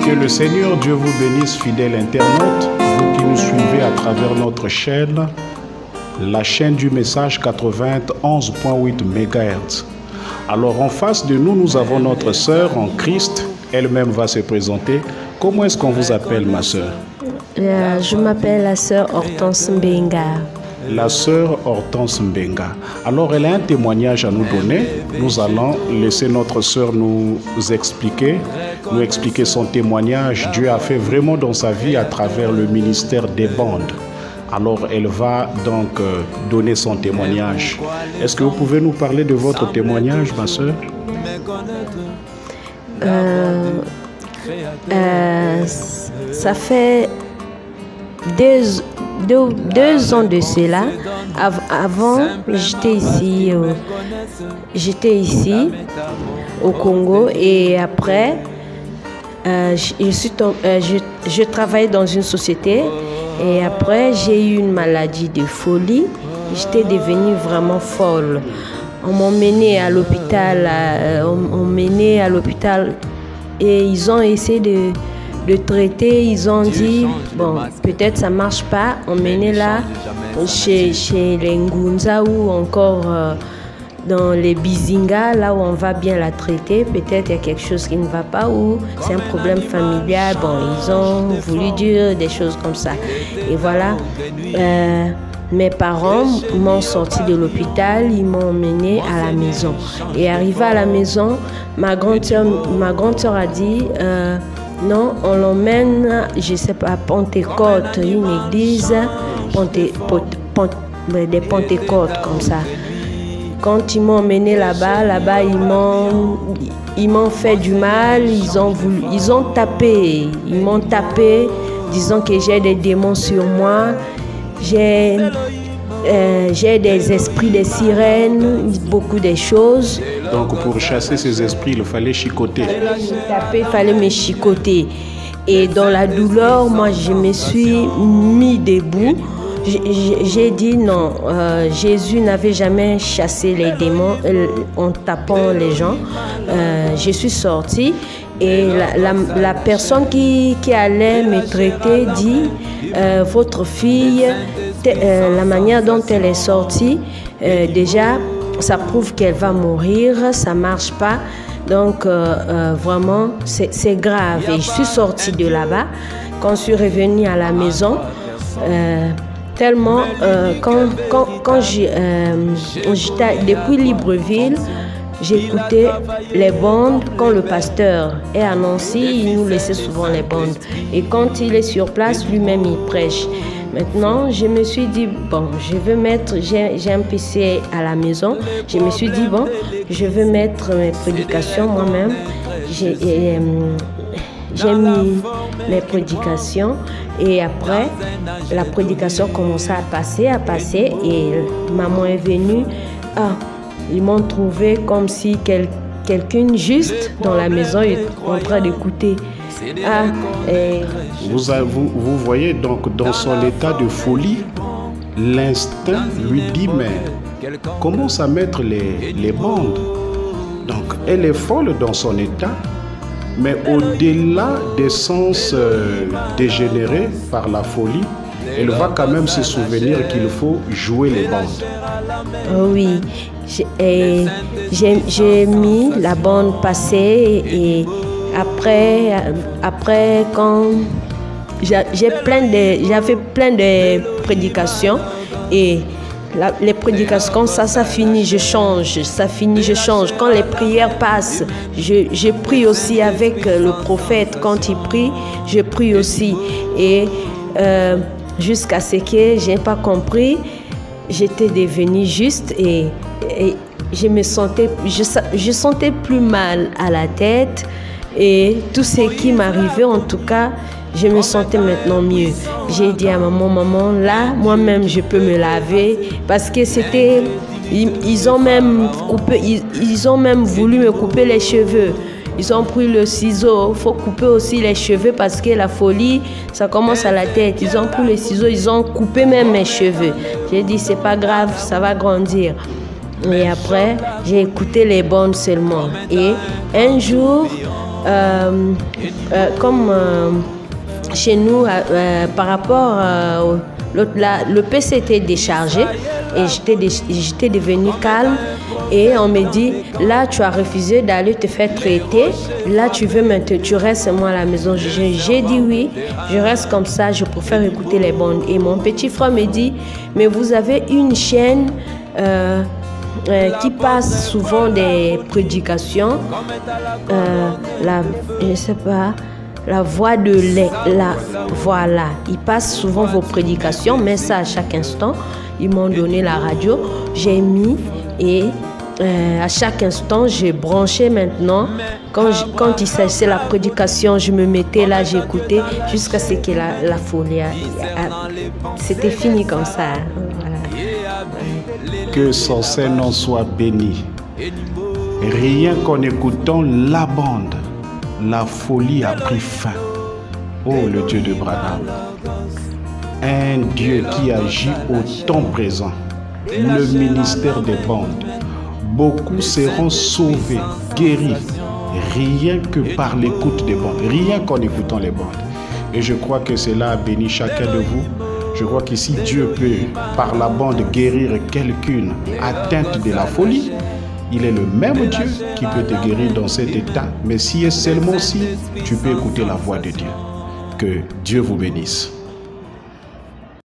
Que le Seigneur Dieu vous bénisse, fidèles internautes, vous qui nous suivez à travers notre chaîne, la chaîne du message 91.8 MHz. Alors en face de nous, nous avons notre sœur en Christ. Elle-même va se présenter. Comment est-ce qu'on vous appelle, ma sœur? Je m'appelle la sœur Hortense Mbenga. La sœur Hortense Mbenga. Alors elle a un témoignage à nous donner. Nous allons laisser notre sœur nous expliquer son témoignage. Dieu a fait vraiment dans sa vie à travers le ministère des bandes. Alors elle va donc donner son témoignage. Est-ce que vous pouvez nous parler de votre témoignage, ma sœur? Ça fait deux ans de cela. Avant, j'étais ici au Congo et après, je travaillais dans une société et après, j'ai eu une maladie de folie. J'étais devenue vraiment folle. On m'a emmenée à l'hôpital, et ils ont essayé de traiter. Ils ont dit, bon, peut-être ça ne marche pas. On menait là, chez les Ngunza ou encore dans les Bizinga, là où on va bien la traiter. Peut-être il y a quelque chose qui ne va pas ou c'est un problème familial. Bon, ils ont voulu dire des choses comme ça. Et voilà. Mes parents m'ont sorti de l'hôpital, ils m'ont emmené à la maison. Et arrivé à la maison, ma grande sœur a dit non, on l'emmène, je sais pas, à Pentecôte, une église, des Pentecôtes comme ça. Quand ils m'ont emmené là-bas, ils m'ont fait du mal, ils m'ont tapé, disant que j'ai des démons sur moi. J'ai des esprits de sirènes, beaucoup de choses. Donc pour chasser ces esprits, il fallait chicoter. Il fallait me chicoter. Et dans la douleur, moi je me suis mis debout. J'ai dit non, Jésus n'avait jamais chassé les démons en tapant les gens. Je suis sortie et la personne qui allait me traiter dit votre fille, la manière dont elle est sortie, déjà ça prouve qu'elle va mourir, ça ne marche pas. Donc vraiment c'est grave. Et je suis sortie de là-bas. Quand je suis revenue à la maison, tellement quand j'étais depuis Libreville, j'écoutais les bandes. Quand le pasteur est annoncé, il nous laissait souvent les bandes. Et quand il est sur place, lui-même il prêche. Maintenant, je me suis dit, bon, j'ai un PC à la maison. Je me suis dit, bon, je veux mettre mes prédications moi-même. J'ai mis mes prédications et après, la prédication commençait à passer et maman est venue. Ils m'ont trouvé comme si quelqu'un juste dans la maison est en train d'écouter. Vous voyez donc dans son état de folie, l'instinct lui dit mais commence à mettre les bandes. Donc elle est folle dans son état, mais au-delà des sens dégénérés par la folie, elle va quand même se souvenir qu'il faut jouer les bandes. Oui, j'ai mis la bande passée et après quand j'avais plein de prédications et les prédications, quand ça finit, je change, Quand les prières passent, je prie aussi avec le prophète. Quand il prie, je prie aussi. Et jusqu'à ce que je n'ai pas compris, j'étais devenue juste et je sentais plus mal à la tête. Et tout ce qui m'arrivait, en tout cas, je me sentais maintenant mieux. J'ai dit à maman, là, moi-même, je peux me laver. Parce que c'était... Ils ont même voulu me couper les cheveux. Ils ont pris le ciseau. Il faut couper aussi les cheveux parce que la folie, ça commence à la tête. Ils ont pris le ciseau, ils ont coupé même mes cheveux. J'ai dit, c'est pas grave, ça va grandir. Et après, j'ai écouté les bandes seulement. Et un jour... comme chez nous, par rapport le PC était déchargé et j'étais devenue calme. Et on me dit, là, tu as refusé d'aller te faire traiter. Là, tu restes moi à la maison. J'ai dit oui, je reste comme ça, je préfère écouter les bandes. Et mon petit frère me dit, mais vous avez une chaîne qui passe souvent des prédications. Je ne sais pas, la voix de lait. Voilà, ils passent souvent vos prédications, mais ça à chaque instant. Ils m'ont donné la radio, j'ai mis et à chaque instant, j'ai branché maintenant. Quand il s'agissait de la prédication, je me mettais là, j'écoutais jusqu'à ce que la folie c'était fini comme ça. Voilà. Que son Saint-Nom soit béni. Rien qu'en écoutant la bande, la folie a pris fin. Oh, le Dieu de Branham. Un Dieu qui agit au temps présent. Le ministère des bandes. Beaucoup seront sauvés, guéris, rien que par l'écoute des bandes, rien qu'en écoutant les bandes. Et je crois que cela a béni chacun de vous. Je crois que si Dieu peut, par la bande, guérir quelqu'une atteinte de la folie, il est le même Dieu qui peut te guérir dans cet état. Mais si et seulement si tu peux écouter la voix de Dieu. Que Dieu vous bénisse.